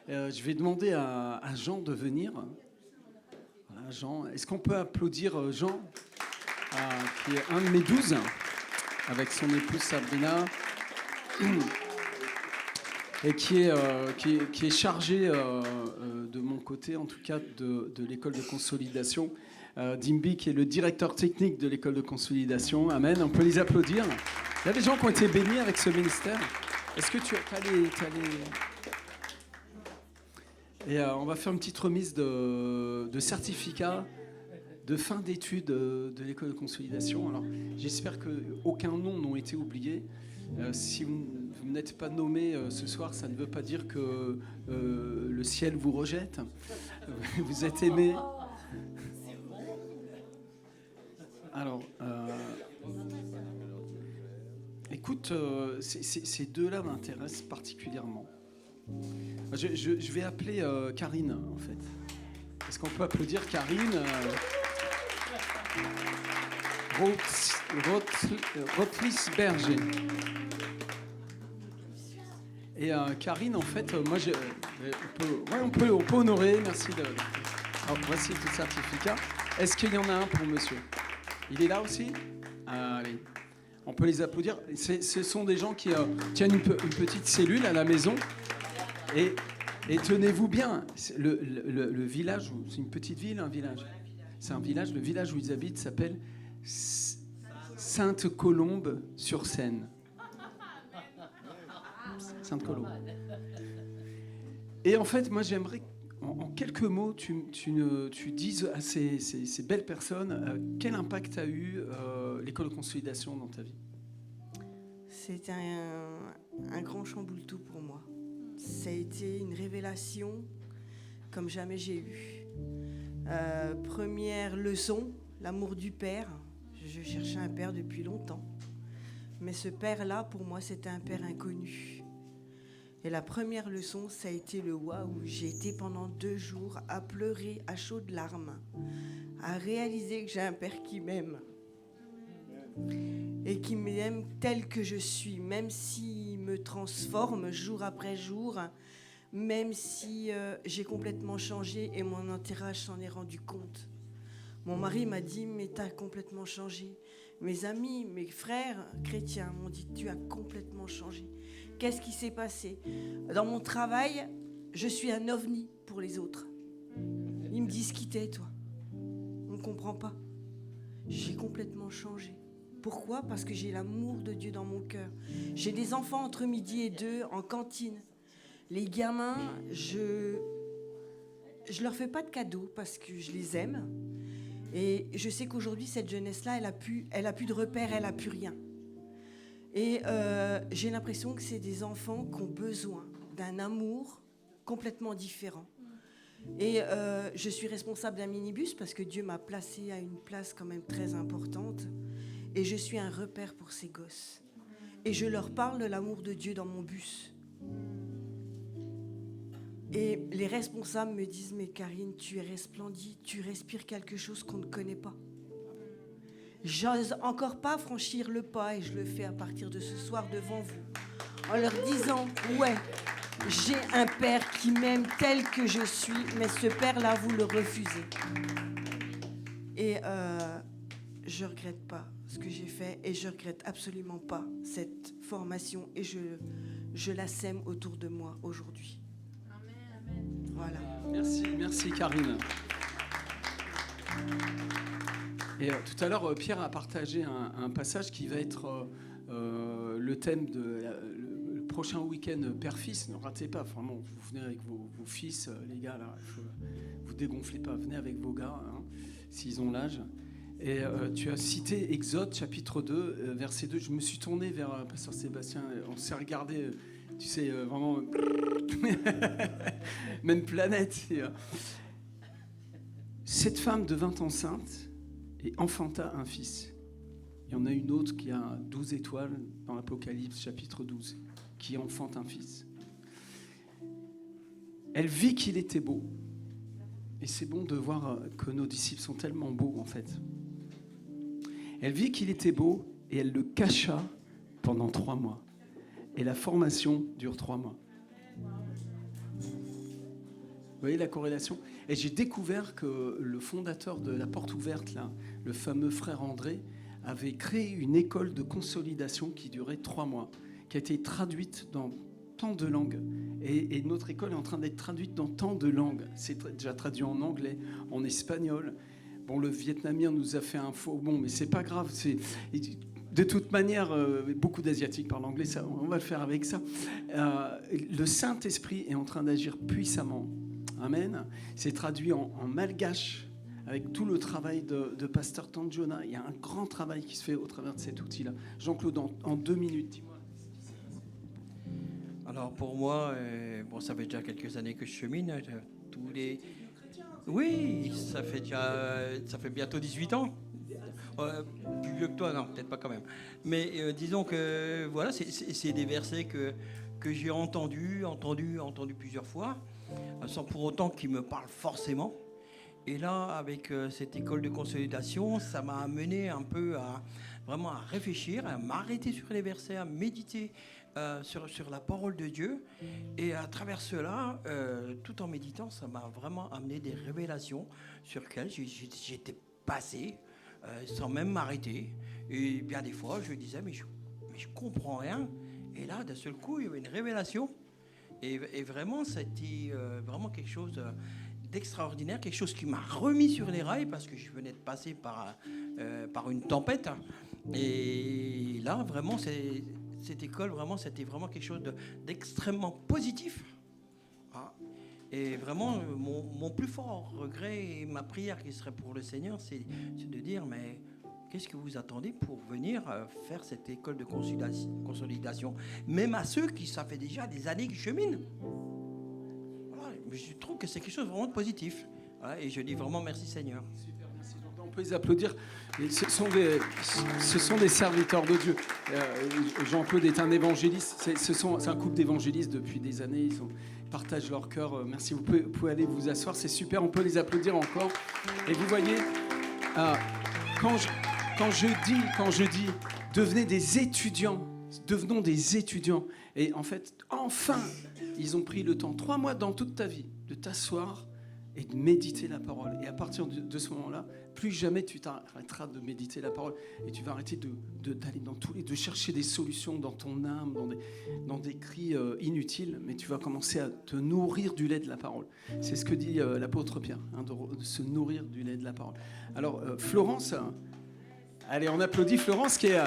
Je vais demander à Jean de venir. Voilà, Jean. Est-ce qu'on peut applaudir Jean, qui est un de mes 12, avec son épouse Sabrina, et qui est chargé, de mon côté, en tout cas, de l'école de consolidation. Dimbi, qui est le directeur technique de l'école de consolidation. Amen. On peut les applaudir. Il y a des gens qui ont été bénis avec ce ministère. Est-ce que tu as les... Et on va faire une petite remise de certificat de fin d'études de l'école de consolidation. Alors, j'espère qu'aucun nom n'a été oublié. Si vous n'êtes pas nommé ce soir, ça ne veut pas dire que le ciel vous rejette. Vous êtes aimé. Alors, écoute, ces deux-là m'intéressent particulièrement. Je vais appeler Karine, en fait. Est-ce qu'on peut applaudir Karine Rotlisberger. Et Karine, en fait, moi, on peut honorer. Merci de. Alors, voici tout le certificat. Est-ce qu'il y en a un pour monsieur? Il est là aussi? Allez. On peut les applaudir. Ce sont des gens qui tiennent une petite cellule à la maison. Et tenez-vous bien, le village, c'est une petite ville, un village. C'est un village, le village où ils habitent s'appelle Sainte-Colombe-sur-Seine. Sainte-Colombe. Et en fait, moi j'aimerais, en quelques mots, tu dises à ces belles personnes quel impact a eu l'école de consolidation dans ta vie. C'était un grand chamboule-tout pour moi. Ça a été une révélation comme jamais j'ai eu. Première leçon, l'amour du père. Je cherchais un père depuis longtemps. Mais ce père-là, pour moi, c'était un père inconnu. Et la première leçon, ça a été le waouh. J'ai été pendant 2 jours à pleurer à chaudes larmes, à réaliser que j'ai un père qui m'aime. Et qui m'aime tel que je suis, même s'il me transforme jour après jour, même si j'ai complètement changé et mon entourage s'en est rendu compte. Mon mari m'a dit « mais t'as complètement changé ». Mes amis, mes frères chrétiens m'ont dit « tu as complètement changé ». Qu'est-ce qui s'est passé? Dans mon travail, je suis un ovni pour les autres. Ils me disent « qui t'es toi ?» On ne comprend pas. J'ai complètement changé. Pourquoi? Parce que j'ai l'amour de Dieu dans mon cœur. J'ai des enfants entre midi et 2 en cantine. Les gamins, je leur fais pas de cadeaux parce que je les aime. Et je sais qu'aujourd'hui, cette jeunesse-là, elle a plus de repères, elle a plus rien. Et j'ai l'impression que c'est des enfants qui ont besoin d'un amour complètement différent. Et je suis responsable d'un minibus parce que Dieu m'a placée à une place quand même très importante. Et je suis un repère pour ces gosses. Et je leur parle de l'amour de Dieu dans mon bus. Et les responsables me disent « mais Karine, tu es resplendie, tu respires quelque chose qu'on ne connaît pas. » J'ose encore pas franchir le pas et je le fais à partir de ce soir devant vous. En leur disant « ouais, j'ai un père qui m'aime tel que je suis, mais ce père-là, vous le refusez. » Et je regrette pas ce que j'ai fait et je regrette absolument pas cette formation et je la sème autour de moi aujourd'hui. Amen. Voilà. Merci Karine. Et tout à l'heure, Pierre a partagé un passage qui va être le thème de le prochain week-end Père-Fils. Ne ratez pas, vraiment, vous venez avec vos fils, les gars, là, vous dégonflez pas, venez avec vos gars, hein, s'ils ont l'âge. Et tu as cité Exode, chapitre 2, verset 2. Je me suis tourné vers Pasteur Sébastien. On s'est regardé, tu sais, vraiment... même planète. Cette femme devint enceinte et enfanta un fils. Il y en a une autre qui a 12 étoiles dans l'Apocalypse, chapitre 12, qui enfante un fils. Elle vit qu'il était beau. Et c'est bon de voir que nos disciples sont tellement beaux, en fait. Elle vit qu'il était beau et elle le cacha pendant 3 mois. Et la formation dure 3 mois. voyez la corrélation? Et j'ai découvert que le fondateur de la Porte Ouverte, là, le fameux frère André, avait créé une école de consolidation qui durait 3 mois, qui a été traduite dans tant de langues. Et notre école est en train d'être traduite dans tant de langues. C'est déjà traduit en anglais, en espagnol. Bon, le vietnamien nous a fait un faux bon, mais c'est pas grave. De toute manière, beaucoup d'Asiatiques parlent anglais, ça, on va le faire avec ça. Le Saint-Esprit est en train d'agir puissamment. Amen. C'est traduit en malgache, avec tout le travail de Pasteur Tanjona. Il y a un grand travail qui se fait au travers de cet outil-là. Jean-Claude, en 2 minutes, dis-moi. Alors pour moi, bon, ça fait déjà quelques années que je chemine. Oui, ça fait bientôt 18 ans. Plus vieux que toi, non, peut-être pas quand même. Mais disons que voilà, c'est des versets que j'ai entendus plusieurs fois, sans pour autant qu'ils me parlent forcément. Et là, avec cette école de consolidation, ça m'a amené un peu à réfléchir, à m'arrêter sur les versets, à méditer sur la parole de Dieu. Et à travers cela, tout en méditant, ça m'a vraiment amené des révélations sur lesquelles j'étais passé sans même m'arrêter. Et bien des fois, je disais, mais je comprends rien. Et là, d'un seul coup, il y avait une révélation. Et vraiment, c'était vraiment quelque chose d'extraordinaire, quelque chose qui m'a remis sur les rails parce que je venais de passer par une tempête. Et là, vraiment, cette école, vraiment, c'était vraiment quelque chose d'extrêmement positif. Et vraiment, mon plus fort regret et ma prière qui serait pour le Seigneur, c'est de dire, mais qu'est-ce que vous attendez pour venir faire cette école de consolidation, même à ceux qui, ça fait déjà des années qu'ils cheminent. Voilà, je trouve que c'est quelque chose vraiment de positif. Voilà, et je dis vraiment merci Seigneur. Super, merci. On peut les applaudir. Ce sont des serviteurs de Dieu. Jean-Claude est un évangéliste. C'est un couple d'évangélistes depuis des années. Ils partagent leur cœur. Merci. Vous pouvez aller vous asseoir. C'est super. On peut les applaudir encore. Et vous voyez, quand je dis devenez des étudiants, devenons des étudiants. Et en fait, enfin, ils ont pris le temps, 3 mois dans toute ta vie, de t'asseoir et de méditer la parole. Et à partir de ce moment-là, plus jamais tu t'arrêteras de méditer la parole. Et tu vas arrêter d'aller dans de chercher des solutions dans ton âme, dans des cris inutiles. Mais tu vas commencer à te nourrir du lait de la parole. C'est ce que dit l'apôtre Pierre, de se nourrir du lait de la parole. Alors, Florence, allez, on applaudit Florence qui est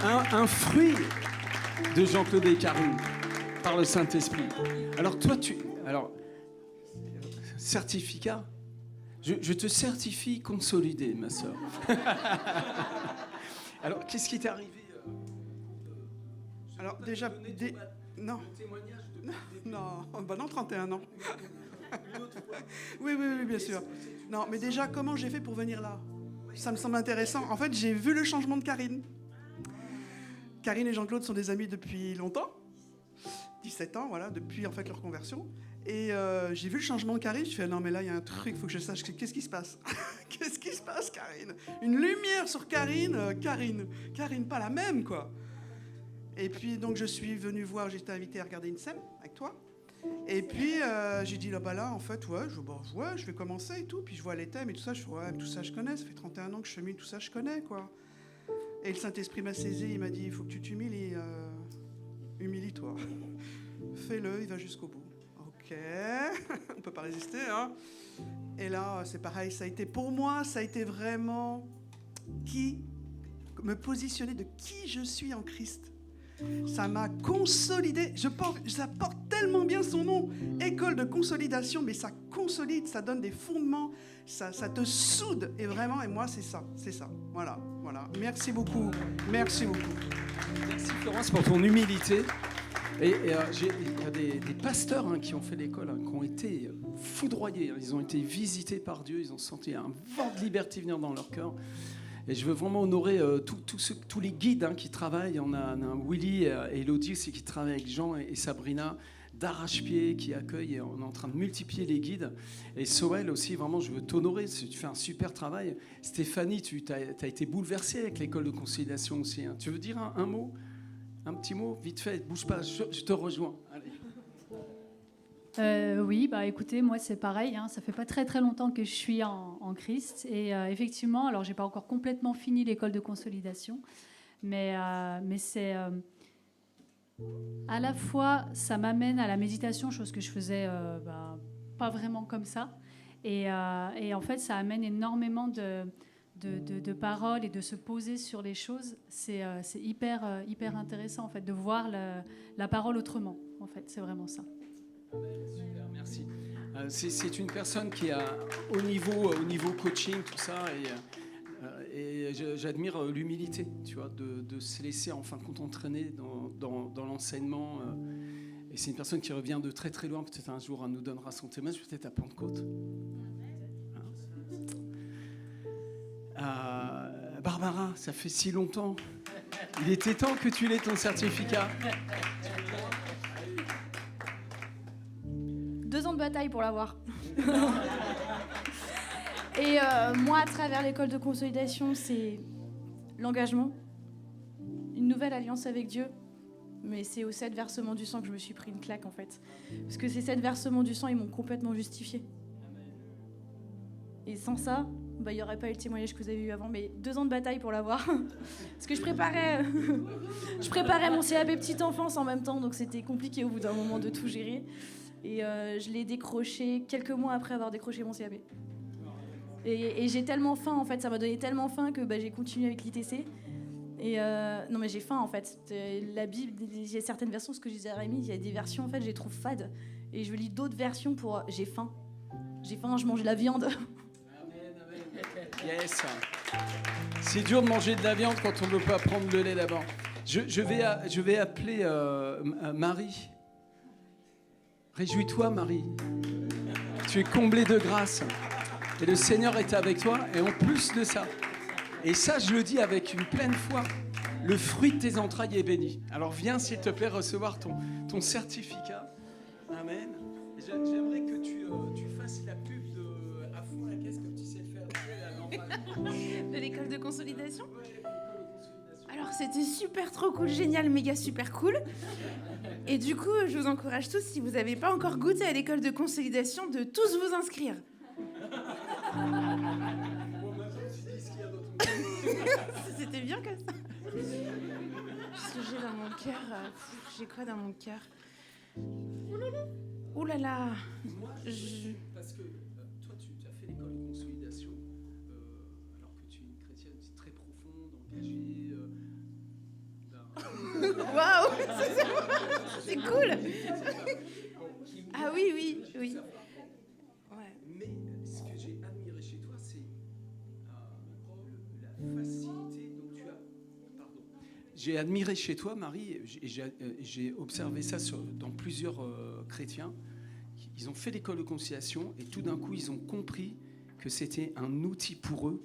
un fruit de Jean-Claude et Karine par le Saint-Esprit. Alors, toi, certificat, je te certifie consolidé, ma sœur. Alors, qu'est-ce qui t'est arrivé Alors, déjà, non. Non, 31 ans. Oui, bien sûr. Non, mais déjà, comment j'ai fait pour venir là? Ça me semble intéressant. En fait, j'ai vu le changement de Karine. Karine et Jean-Claude sont des amis depuis longtemps. 17 ans, voilà, depuis en fait leur conversion. Et j'ai vu le changement de Karine. Je fais non, mais là, il y a un truc, il faut que je sache. Qu'est-ce qui se passe? Qu'est-ce qui se passe, Karine? Une lumière sur Karine. Karine, pas la même, quoi. Et puis, donc, je suis venu voir, j'ai été invité à regarder une scène avec toi. Et puis, j'ai dit, là, en fait, je vais commencer et tout. Puis, je vois les thèmes et tout ça. Je fais, ouais, tout ça, je connais. Ça fait 31 ans que je chemine, tout ça, je connais, quoi. Et le Saint-Esprit m'a saisi. Il m'a dit, il faut que tu t'humilies. Humilie-toi. Fais-le, il va jusqu'au bout. Ok. On peut pas résister, hein. Et là, c'est pareil. Ça a été, pour moi, ça a été vraiment me positionner de qui je suis en Christ. Ça m'a consolidé. Ça porte tellement bien son nom. École de consolidation, mais ça consolide, ça donne des fondements, ça te soude. Et vraiment, et moi, c'est ça. Voilà. Merci beaucoup. Merci Florence pour ton humilité. Et il y a des pasteurs qui ont fait l'école, qui ont été foudroyés. Ils ont été visités par Dieu. Ils ont senti un vent de liberté venir dans leur cœur. Et je veux vraiment honorer tous les guides qui travaillent. On a Willy et Elodie aussi qui travaillent avec Jean et Sabrina d'Arrache-Pied qui accueillent. Et on est en train de multiplier les guides. Et Soël aussi, vraiment, je veux t'honorer. Tu fais un super travail. Stéphanie, tu as été bouleversée avec l'école de conciliation aussi. Tu veux dire un mot? Un petit mot, vite fait, bouge pas, je te rejoins. Allez. Oui, bah écoutez, moi c'est pareil, hein, ça fait pas très très longtemps que je suis en Christ et effectivement, alors j'ai pas encore complètement fini l'école de consolidation, mais c'est à la fois ça m'amène à la méditation, chose que je faisais pas vraiment comme ça, et en fait ça amène énormément de paroles et de se poser sur les choses. C'est hyper intéressant en fait de voir la parole autrement. En fait, c'est vraiment ça. Super, merci. C'est une personne qui a au niveau coaching, tout ça, et j'admire l'humilité, tu vois, de se laisser en fin de compte entraîner dans l'enseignement. Et c'est une personne qui revient de très très loin. Peut-être un jour elle nous donnera son témoignage, peut-être à Pentecôte. Barbara, ça fait si longtemps. Il était temps que tu l'aies ton certificat. 2 ans de bataille pour l'avoir. Et moi, à travers l'école de consolidation, c'est l'engagement, une nouvelle alliance avec Dieu. Mais c'est aux 7 versements du sang que je me suis pris une claque, en fait. Parce que ces 7 versements du sang, ils m'ont complètement justifié. Et sans ça, il n'y aurait pas eu le témoignage que vous avez eu avant. Mais 2 ans de bataille pour l'avoir. Parce que je préparais mon CAP petite enfance en même temps, donc c'était compliqué au bout d'un moment de tout gérer. Et je l'ai décroché quelques mois après avoir décroché mon CAP. Et j'ai tellement faim, en fait, ça m'a donné tellement faim que j'ai continué avec l'ITC. Et non, mais j'ai faim, en fait. La Bible, il y a certaines versions, ce que je disais à Rémi, il y a des versions, en fait, je les trouve fades. Et je lis d'autres versions pour... J'ai faim, je mange de la viande. Yes. C'est dur de manger de la viande quand on ne veut pas prendre le lait d'abord. Je vais appeler Marie. Réjouis-toi, Marie. Tu es comblée de grâce. Et le Seigneur est avec toi. Et en plus de ça, et ça, je le dis avec une pleine foi, le fruit de tes entrailles est béni. Alors viens, s'il te plaît, recevoir ton certificat. Amen. Et j'aimerais que tu fasses la pub de à fond la caisse comme tu sais le faire. De l'école de consolidation. Alors c'était super trop cool, génial, méga super cool. Et du coup, je vous encourage tous, si vous n'avez pas encore goûté à l'école de consolidation, de tous vous inscrire. C'était bien comme ça. Ce que j'ai dans mon cœur, j'ai quoi dans mon cœur? Ouh là là. Parce que toi, tu as fait l'école de consolidation, alors que tu es une chrétienne très profonde, engagée. Waouh, c'est cool. Ah oui. Ouais. Mais ce que j'ai admiré chez toi, c'est la facilité dont tu as. Pardon. J'ai admiré chez toi, Marie, et j'ai observé ça dans plusieurs chrétiens. Ils ont fait l'école de conciliation et tout d'un coup, ils ont compris que c'était un outil pour eux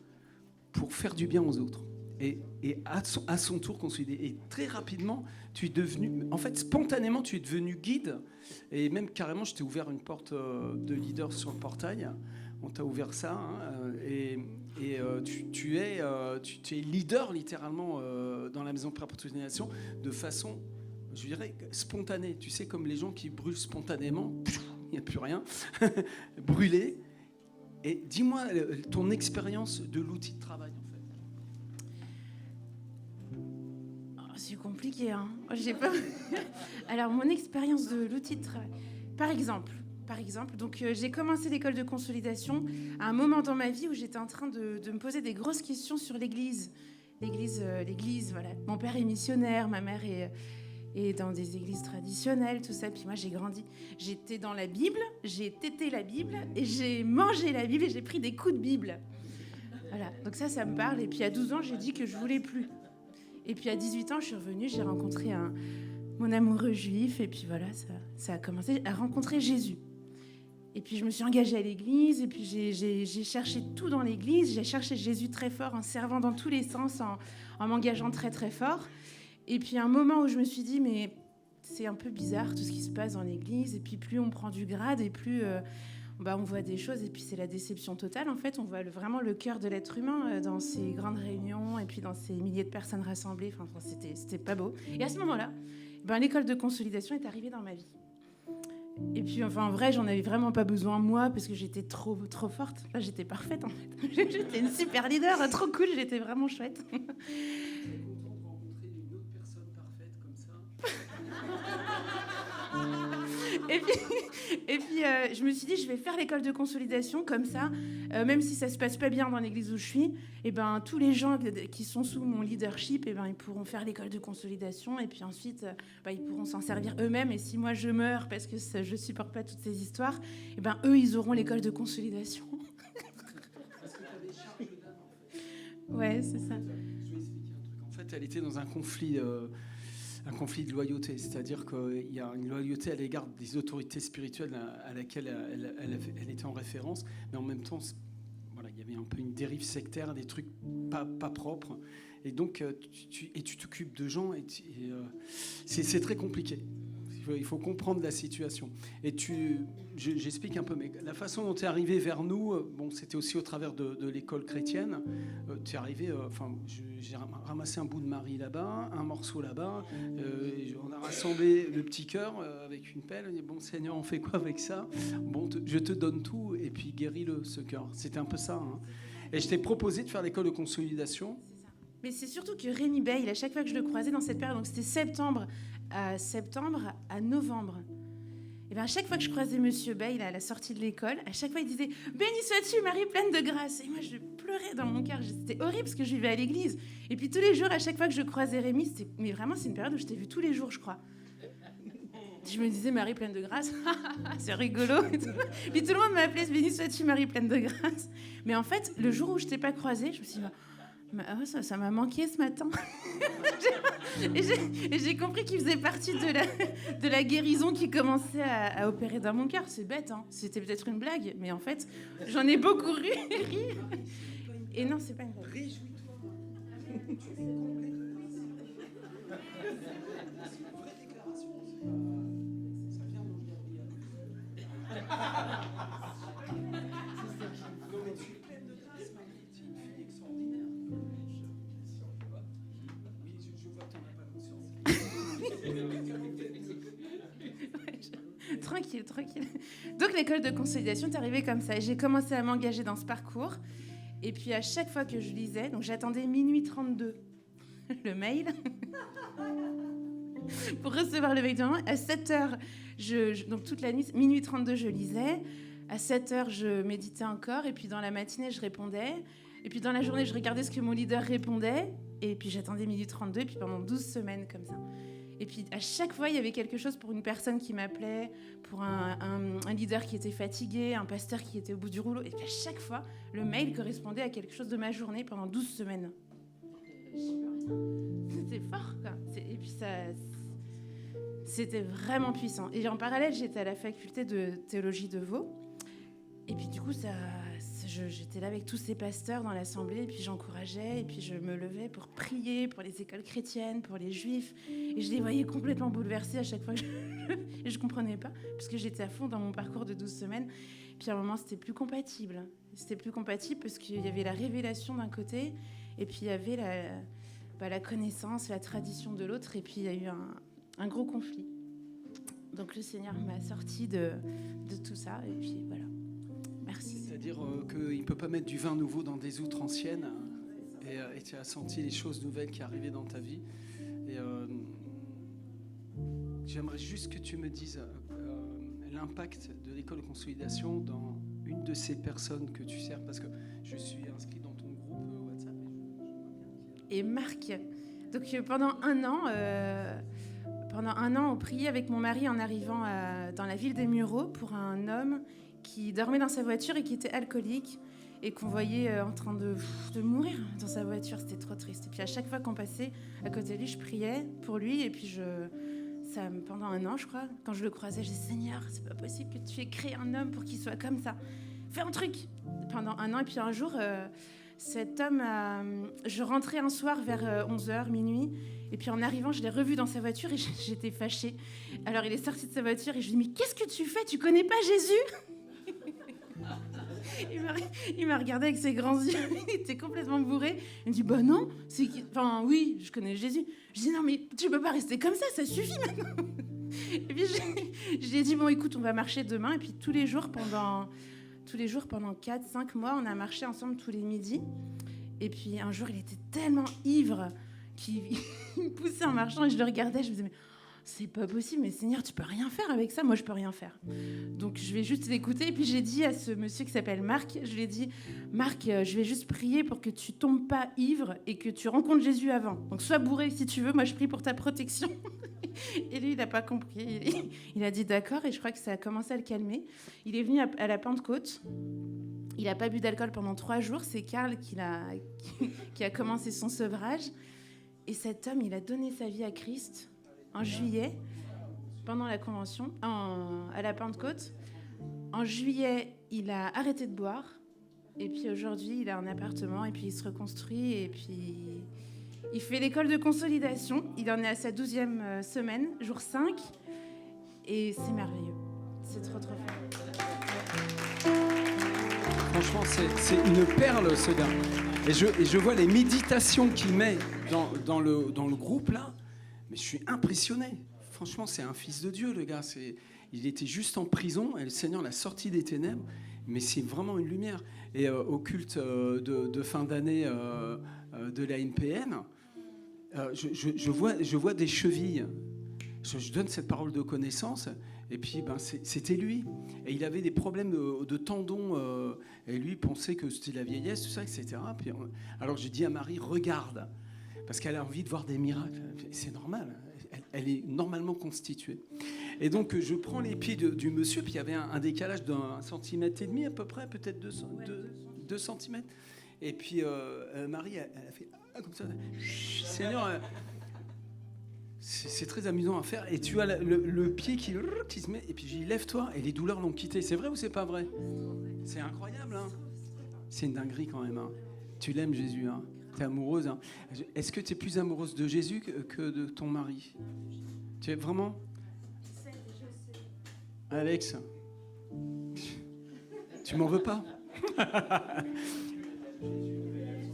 pour faire du bien aux autres. Et à son tour consolidé. Et très rapidement, tu es devenu... En fait, spontanément, tu es devenu guide. Et même carrément, je t'ai ouvert une porte de leader sur le portail. On t'a ouvert ça. Hein, tu es leader, littéralement, dans la maison de préparation de façon, je dirais, spontanée. Tu sais, comme les gens qui brûlent spontanément, il n'y a plus rien. Brûlés. Et dis-moi ton expérience de l'outil de travail, en fait. C'est compliqué, hein. J'ai pas... Alors, mon expérience de l'outil de travail. Par exemple, donc j'ai commencé l'école de consolidation à un moment dans ma vie où j'étais en train de me poser des grosses questions sur l'Église. L'Église, voilà. Mon père est missionnaire, ma mère est dans des églises traditionnelles, tout ça. Puis moi, j'ai grandi. J'étais dans la Bible, j'ai tété la Bible, et j'ai mangé la Bible, et j'ai pris des coups de Bible. Voilà, donc ça me parle. Et puis à 12 ans, j'ai dit que je voulais plus. Et puis à 18 ans, je suis revenue, j'ai rencontré mon amoureux juif, et puis voilà, ça a commencé à rencontrer Jésus. Et puis je me suis engagée à l'église, et puis j'ai cherché tout dans l'église, j'ai cherché Jésus très fort, en servant dans tous les sens, en m'engageant très très fort. Et puis un moment où je me suis dit, mais c'est un peu bizarre tout ce qui se passe dans l'église, et puis plus on prend du grade, et plus on voit des choses, et puis c'est la déception totale. En fait, on voit vraiment le cœur de l'être humain dans ces grandes réunions, et puis dans ces milliers de personnes rassemblées. Enfin, c'était pas beau. Et à ce moment-là, l'école de consolidation est arrivée dans ma vie. Et puis, enfin, en vrai, j'en avais vraiment pas besoin, moi, parce que j'étais trop forte. Enfin, j'étais parfaite, en fait. J'étais une super leader, trop cool, j'étais vraiment chouette. Et puis je me suis dit, je vais faire l'école de consolidation comme ça, même si ça se passe pas bien dans l'église où je suis, et ben tous les gens qui sont sous mon leadership, et ben ils pourront faire l'école de consolidation, et puis ensuite ils pourront s'en servir eux-mêmes. Et si moi je meurs parce que je supporte pas toutes ces histoires, et ben eux ils auront l'école de consolidation. Parce que tu as des charges d'âme, en fait. Ouais, c'est ça. Je vais expliquer un truc. En fait, elle était dans un conflit de loyauté, c'est-à-dire qu'il y a une loyauté à l'égard des autorités spirituelles à laquelle elle était en référence, mais en même temps, voilà, il y avait un peu une dérive sectaire, des trucs pas propres, et donc tu t'occupes de gens, c'est très compliqué. Il faut comprendre la situation. Et j'explique un peu, mais la façon dont tu es arrivé vers nous, c'était aussi au travers de l'école chrétienne. Tu es arrivé, j'ai ramassé un bout de Marie là-bas, un morceau là-bas. On a rassemblé le petit cœur avec une pelle. On dit, bon Seigneur, on fait quoi avec ça ? Bon, je te donne tout et puis guéris-le, ce cœur. C'était un peu ça. Hein. Et je t'ai proposé de faire l'école de consolidation. Mais c'est surtout que Rémi Bail, à chaque fois que je le croisais dans cette période, donc c'était septembre à novembre, et bien à chaque fois que je croisais Monsieur Bail à la sortie de l'école, à chaque fois il disait « Béni sois-tu, Marie pleine de grâce !» Et moi je pleurais dans mon cœur, c'était horrible parce que je vivais à l'église. Et puis tous les jours, à chaque fois que je croisais Rémi, mais vraiment c'est une période où je t'ai vu tous les jours, je crois. Je me disais Marie pleine de grâce, c'est rigolo. Puis tout le monde m'appelait « Béni sois-tu, Marie pleine de grâce !» Mais en fait, le jour où je t'ai pas croisée, je me suis dit ça m'a manqué ce matin. et j'ai compris qu'il faisait partie de la guérison qui commençait à opérer dans mon cœur. C'est bête, hein. C'était peut-être une blague, mais en fait, j'en ai beaucoup ri. Et non, c'est pas une blague. Réjouis-toi. Tranquille. Donc l'école de consolidation est arrivée comme ça. Et j'ai commencé à m'engager dans ce parcours. Et puis à chaque fois que je lisais, donc j'attendais minuit 32 le mail pour recevoir le mail du moment. À 7h, donc toute la nuit, minuit 32, je lisais. À 7h, je méditais encore. Et puis dans la matinée, je répondais. Et puis dans la journée, je regardais ce que mon leader répondait. Et puis j'attendais minuit 32. Et puis pendant 12 semaines comme ça. Et puis à chaque fois, il y avait quelque chose pour une personne qui m'appelait, pour un leader qui était fatigué, un pasteur qui était au bout du rouleau. Et puis à chaque fois, le mail correspondait à quelque chose de ma journée pendant 12 semaines. C'était fort, quoi. Et puis c'était vraiment puissant. Et en parallèle, j'étais à la faculté de théologie de Vaud. Et puis du coup, j'étais là avec tous ces pasteurs dans l'assemblée, et puis j'encourageais, et puis je me levais pour prier pour les écoles chrétiennes, pour les juifs, et je les voyais complètement bouleversés à chaque fois et je comprenais pas, parce que j'étais à fond dans mon parcours de 12 semaines. Puis à un moment, c'était plus compatible parce qu'il y avait la révélation d'un côté, et puis il y avait la connaissance, la tradition de l'autre, et puis il y a eu un gros conflit. Donc le Seigneur m'a sorti de tout ça, et puis voilà. Merci. C'est-à-dire qu'il ne peut pas mettre du vin nouveau dans des outres anciennes, et tu as senti les choses nouvelles qui arrivaient dans ta vie. Et j'aimerais juste que tu me dises l'impact de l'école de consolidation dans une de ces personnes que tu sers, parce que je suis inscrit dans ton groupe WhatsApp. Et Marc, donc pendant un an, on priait avec mon mari en arrivant dans la ville des Mureaux pour un homme qui dormait dans sa voiture et qui était alcoolique et qu'on voyait en train de mourir dans sa voiture. C'était trop triste. Et puis à chaque fois qu'on passait à côté de lui, je priais pour lui. Et puis pendant un an, je crois, quand je le croisais, je disais « Seigneur, c'est pas possible que tu aies créé un homme pour qu'il soit comme ça. Fais un truc !» Pendant un an. Et puis un jour, cet homme, je rentrais un soir vers 11h, minuit. Et puis en arrivant, je l'ai revu dans sa voiture et j'étais fâchée. Alors il est sorti de sa voiture et je lui ai dit « Mais qu'est-ce que tu fais ? Tu connais pas Jésus ?» Il m'a regardé avec ses grands yeux, il était complètement bourré. Il me dit, bah non, oui, je connais Jésus. Je dis, non, mais tu peux pas rester comme ça suffit maintenant. Et puis je lui ai dit, bon écoute, on va marcher demain. Et puis tous les jours pendant 4-5 mois, on a marché ensemble tous les midis. Et puis un jour, il était tellement ivre qu'il me poussait en marchant et je le regardais, je me disais, mais c'est pas possible, mais Seigneur, tu peux rien faire avec ça, moi je peux rien faire. Donc je vais juste l'écouter. Et puis j'ai dit à ce monsieur qui s'appelle Marc, je lui ai dit, Marc, je vais juste prier pour que tu tombes pas ivre et que tu rencontres Jésus avant. Donc sois bourré si tu veux, moi je prie pour ta protection. Et lui, il n'a pas compris. Il a dit d'accord, et je crois que ça a commencé à le calmer. Il est venu à la Pentecôte. Il n'a pas bu d'alcool pendant 3 jours. C'est Karl qui a commencé son sevrage. Et cet homme, il a donné sa vie à Christ en juillet, pendant la convention, à la Pentecôte. En juillet, il a arrêté de boire. Et puis aujourd'hui, il a un appartement, et puis il se reconstruit, et puis il fait l'école de consolidation. Il en est à sa 12e semaine, jour 5. Et c'est merveilleux. C'est trop, trop fort. Franchement, c'est une perle, ce gars. Et je vois les méditations qu'il met dans le groupe, là. Mais je suis impressionné. Franchement, c'est un fils de Dieu, le gars. Il était juste en prison, et le Seigneur l'a sorti des ténèbres. Mais c'est vraiment une lumière. Et au culte de fin d'année de la NPN, je vois des chevilles. Je donne cette parole de connaissance. Et puis, c'était lui. Et il avait des problèmes de tendons. Et lui, il pensait que c'était la vieillesse, tout ça, etc. Puis, alors, j'ai dit à Marie, regarde. Parce qu'elle a envie de voir des miracles. C'est normal. Elle est normalement constituée. Et donc, je prends les pieds du monsieur. Puis, il y avait un décalage d'1,5 centimètre à peu près, peut-être 2 centimètres. Et puis, Marie, elle a fait comme ça. Seigneur... C'est très amusant à faire. Et tu as le pied qui se met. Et puis j'ai dit, lève-toi. Et les douleurs l'ont quitté. C'est vrai ou c'est pas vrai? C'est incroyable, hein? C'est une dinguerie quand même, hein. Tu l'aimes, Jésus, hein? Tu es amoureuse, hein? Est-ce que tu es plus amoureuse de Jésus que de ton mari? Tu es vraiment? Alex, tu m'en veux pas?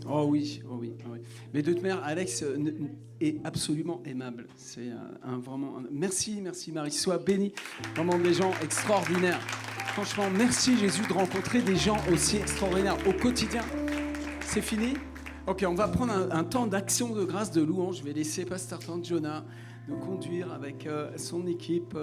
Oh oui. Mais de toute manière, Alex est absolument aimable. C'est vraiment... Merci Marie. Sois bénie. Vraiment des gens extraordinaires. Franchement, merci Jésus de rencontrer des gens aussi extraordinaires au quotidien. C'est fini? Ok, on va prendre un temps d'action de grâce, de louange. Je vais laisser Pasteur Jonah nous conduire avec son équipe.